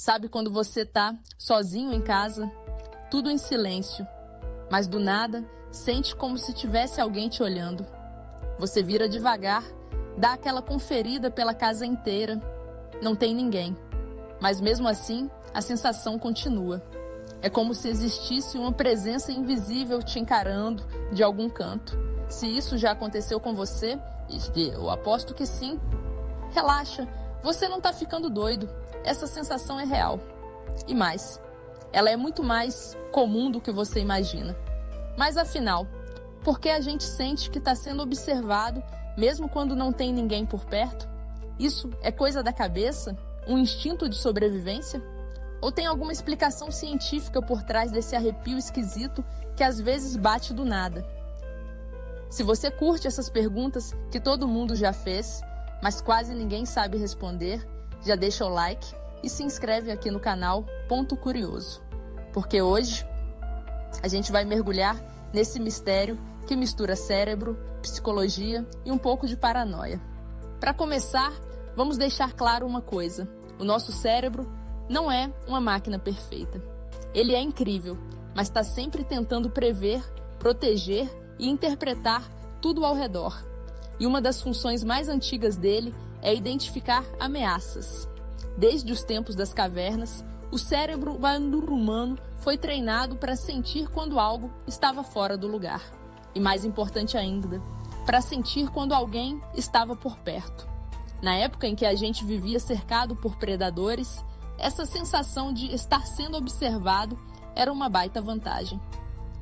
Sabe quando você tá sozinho em casa, tudo em silêncio, mas do nada sente como se tivesse alguém te olhando. Você vira devagar, dá aquela conferida pela casa inteira. Não tem ninguém, mas mesmo assim a sensação continua. É como se existisse uma presença invisível te encarando de algum canto. Se isso já aconteceu com você, e eu aposto que sim, relaxa, você não está ficando doido. Essa sensação é real. E mais, ela é muito mais comum do que você imagina. Mas afinal, por que a gente sente que está sendo observado mesmo quando não tem ninguém por perto? Isso é coisa da cabeça? Um instinto de sobrevivência? Ou tem alguma explicação científica por trás desse arrepio esquisito que às vezes bate do nada? Se você curte essas perguntas que todo mundo já fez, mas quase ninguém sabe responder, já deixa o like e se inscreve aqui no canal Ponto Curioso. Porque hoje a gente vai mergulhar nesse mistério que mistura cérebro, psicologia e um pouco de paranoia. Para começar, vamos deixar claro uma coisa: o nosso cérebro não é uma máquina perfeita. Ele é incrível, mas está sempre tentando prever, proteger e interpretar tudo ao redor. E uma das funções mais antigas dele é identificar ameaças. Desde os tempos das cavernas, o cérebro humano foi treinado para sentir quando algo estava fora do lugar. E mais importante ainda, para sentir quando alguém estava por perto. Na época em que a gente vivia cercado por predadores, essa sensação de estar sendo observado era uma baita vantagem.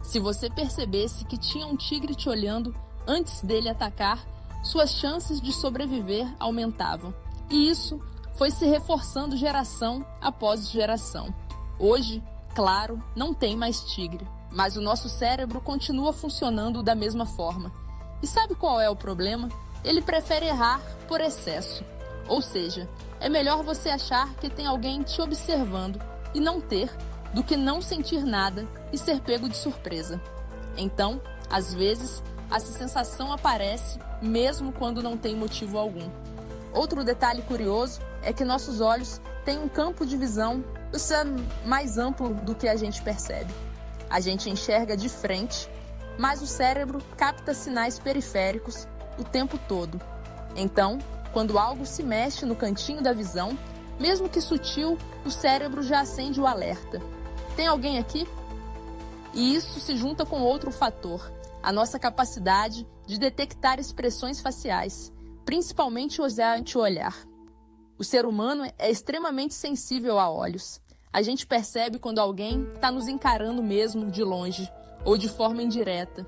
Se você percebesse que tinha um tigre te olhando antes dele atacar, suas chances de sobreviver aumentavam. E isso foi se reforçando geração após geração. Hoje, claro, não tem mais tigre, mas o nosso cérebro continua funcionando da mesma forma. E sabe qual é o problema? Ele prefere errar por excesso. Ou seja, é melhor você achar que tem alguém te observando e não ter, do que não sentir nada e ser pego de surpresa. Então, às vezes, essa sensação aparece mesmo quando não tem motivo algum. Outro detalhe curioso é que nossos olhos têm um campo de visão mais amplo do que a gente percebe. A gente enxerga de frente, mas o cérebro capta sinais periféricos o tempo todo. Então, quando algo se mexe no cantinho da visão, mesmo que sutil, o cérebro já acende o alerta. Tem alguém aqui? E isso se junta com outro fator, a nossa capacidade de detectar expressões faciais, principalmente o olhar. O ser humano é extremamente sensível a olhos. A gente percebe quando alguém está nos encarando mesmo de longe ou de forma indireta.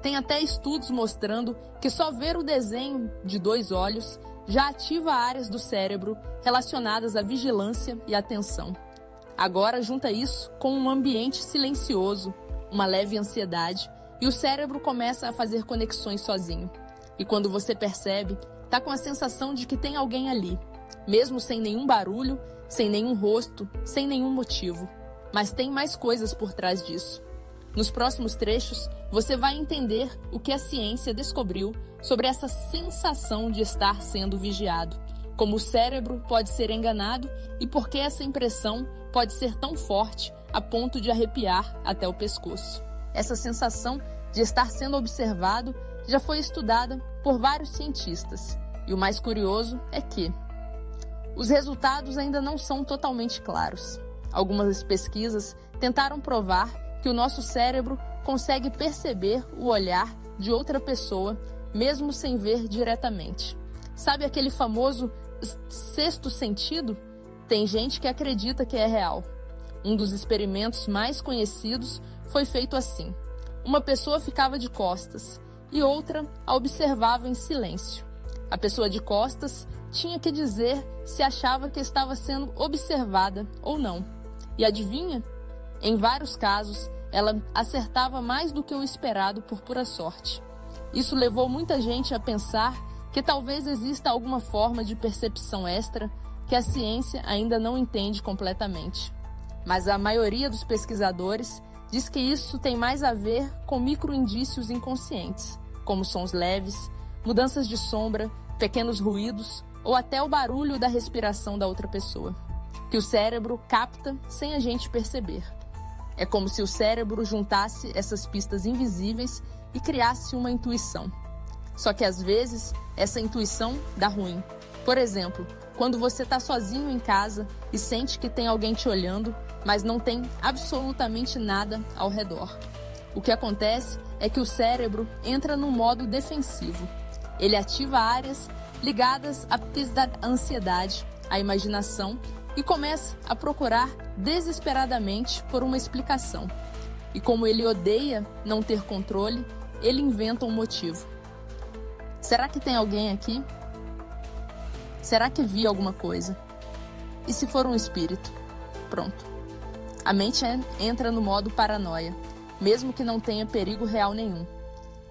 Tem até estudos mostrando que só ver o desenho de 2 olhos já ativa áreas do cérebro relacionadas à vigilância e atenção. Agora junta isso com um ambiente silencioso, uma leve ansiedade, e o cérebro começa a fazer conexões sozinho. E quando você percebe, tá com a sensação de que tem alguém ali, mesmo sem nenhum barulho, sem nenhum rosto, sem nenhum motivo. Mas tem mais coisas por trás disso. Nos próximos trechos, você vai entender o que a ciência descobriu sobre essa sensação de estar sendo vigiado, como o cérebro pode ser enganado e por que essa impressão pode ser tão forte a ponto de arrepiar até o pescoço. Essa sensação de estar sendo observado já foi estudada por vários cientistas. E o mais curioso é que os resultados ainda não são totalmente claros. Algumas pesquisas tentaram provar que o nosso cérebro consegue perceber o olhar de outra pessoa, mesmo sem ver diretamente. Sabe aquele famoso sexto sentido? Tem gente que acredita que é real. Um dos experimentos mais conhecidos foi feito assim. Uma pessoa ficava de costas e outra a observava em silêncio. A pessoa de costas tinha que dizer se achava que estava sendo observada ou não. E adivinha? Em vários casos, ela acertava mais do que o esperado por pura sorte. Isso levou muita gente a pensar que talvez exista alguma forma de percepção extra que a ciência ainda não entende completamente. Mas a maioria dos pesquisadores diz que isso tem mais a ver com microindícios inconscientes, como sons leves, mudanças de sombra, pequenos ruídos ou até o barulho da respiração da outra pessoa. que o cérebro capta sem a gente perceber. É como se o cérebro juntasse essas pistas invisíveis e criasse uma intuição. Só que às vezes essa intuição dá ruim. Por exemplo, quando você está sozinho em casa e sente que tem alguém te olhando, mas não tem absolutamente nada ao redor. O que acontece é que o cérebro entra no modo defensivo. Ele ativa áreas ligadas à ansiedade, à imaginação e começa a procurar desesperadamente por uma explicação. E como ele odeia não ter controle, ele inventa um motivo. Será que tem alguém aqui? Será que vi alguma coisa? E se for um espírito? Pronto. A mente entra no modo paranoia, mesmo que não tenha perigo real nenhum.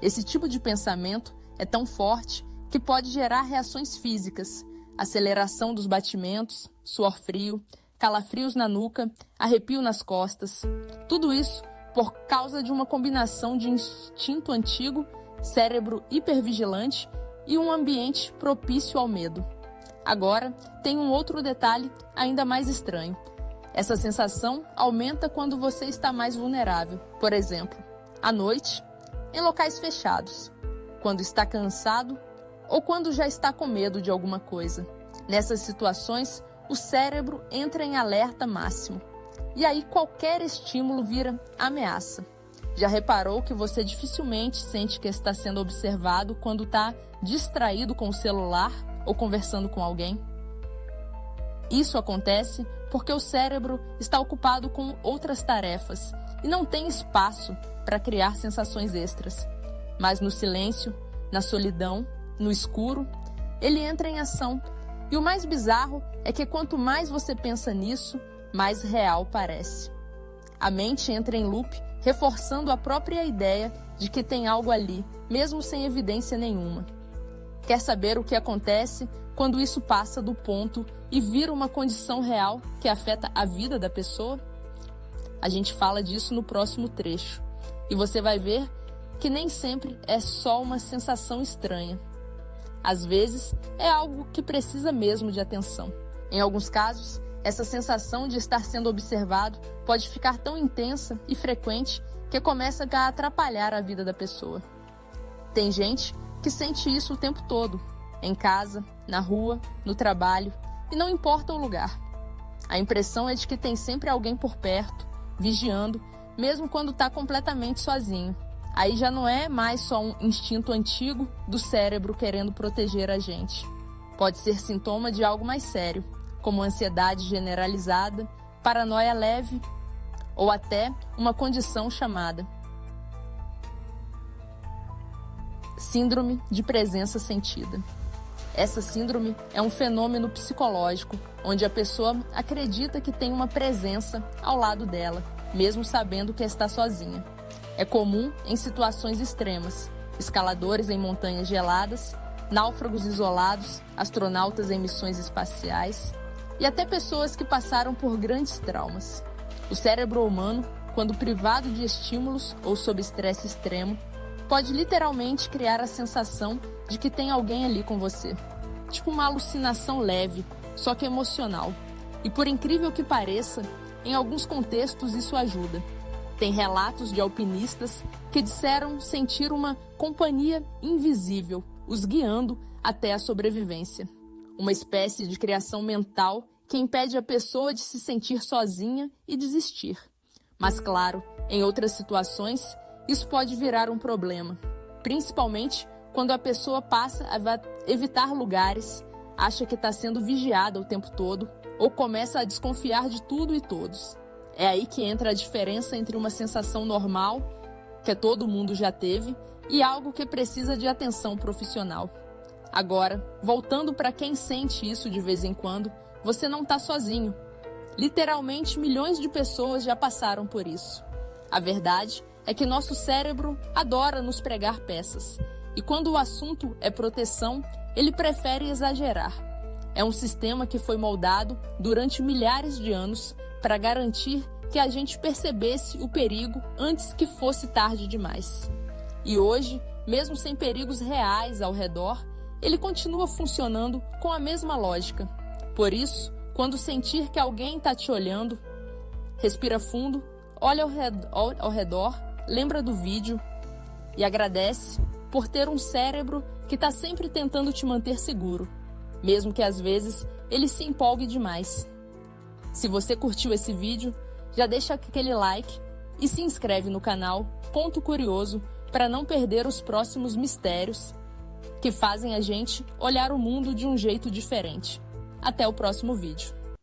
Esse tipo de pensamento é tão forte que pode gerar reações físicas, aceleração dos batimentos, suor frio, calafrios na nuca, arrepio nas costas. Tudo isso por causa de uma combinação de instinto antigo, cérebro hipervigilante e um ambiente propício ao medo. Agora, tem um outro detalhe ainda mais estranho. Essa sensação aumenta quando você está mais vulnerável. Por exemplo, à noite, em locais fechados, quando está cansado ou quando já está com medo de alguma coisa. Nessas situações, o cérebro entra em alerta máximo. E aí qualquer estímulo vira ameaça. Já reparou que você dificilmente sente que está sendo observado quando está distraído com o celular ou conversando com alguém? Isso acontece porque o cérebro está ocupado com outras tarefas e não tem espaço para criar sensações extras. Mas no silêncio, na solidão, no escuro, ele entra em ação. E o mais bizarro é que quanto mais você pensa nisso, mais real parece. A mente entra em loop, reforçando a própria ideia de que tem algo ali, mesmo sem evidência nenhuma. Quer saber o que acontece quando isso passa do ponto e vira uma condição real que afeta a vida da pessoa? A gente fala disso no próximo trecho. E você vai ver que nem sempre é só uma sensação estranha. Às vezes, é algo que precisa mesmo de atenção. Em alguns casos, essa sensação de estar sendo observado pode ficar tão intensa e frequente que começa a atrapalhar a vida da pessoa. Tem gente que sente isso o tempo todo, em casa, na rua, no trabalho, e não importa o lugar. A impressão é de que tem sempre alguém por perto, vigiando, mesmo quando está completamente sozinho. Aí já não é mais só um instinto antigo do cérebro querendo proteger a gente. Pode ser sintoma de algo mais sério, como ansiedade generalizada, paranoia leve ou até uma condição chamada síndrome de presença sentida. Essa síndrome é um fenômeno psicológico onde a pessoa acredita que tem uma presença ao lado dela, mesmo sabendo que está sozinha. É comum em situações extremas: escaladores em montanhas geladas, náufragos isolados, astronautas em missões espaciais e até pessoas que passaram por grandes traumas. O cérebro humano, quando privado de estímulos ou sob estresse extremo, pode literalmente criar a sensação de que tem alguém ali com você. Tipo uma alucinação leve, só que emocional. E por incrível que pareça, em alguns contextos isso ajuda. Tem relatos de alpinistas que disseram sentir uma companhia invisível, os guiando até a sobrevivência. Uma espécie de criação mental que impede a pessoa de se sentir sozinha e desistir. Mas claro, em outras situações, isso pode virar um problema, principalmente quando a pessoa passa a evitar lugares, acha que está sendo vigiada o tempo todo ou começa a desconfiar de tudo e todos. É aí que entra a diferença entre uma sensação normal, que todo mundo já teve, e algo que precisa de atenção profissional. Agora, voltando para quem sente isso de vez em quando, você não está sozinho. Literalmente, milhões de pessoas já passaram por isso. A verdade é que nosso cérebro adora nos pregar peças. E quando o assunto é proteção, ele prefere exagerar. É um sistema que foi moldado durante milhares de anos para garantir que a gente percebesse o perigo antes que fosse tarde demais. E hoje, mesmo sem perigos reais ao redor, ele continua funcionando com a mesma lógica. Por isso, Quando sentir que alguém está te olhando, respira fundo, olha ao redor, lembra do vídeo e agradece por ter um cérebro que está sempre tentando te manter seguro, mesmo que às vezes ele se empolgue demais. Se você curtiu esse vídeo, já deixa aquele like e se inscreve no canal Ponto Curioso para não perder os próximos mistérios que fazem a gente olhar o mundo de um jeito diferente. Até o próximo vídeo.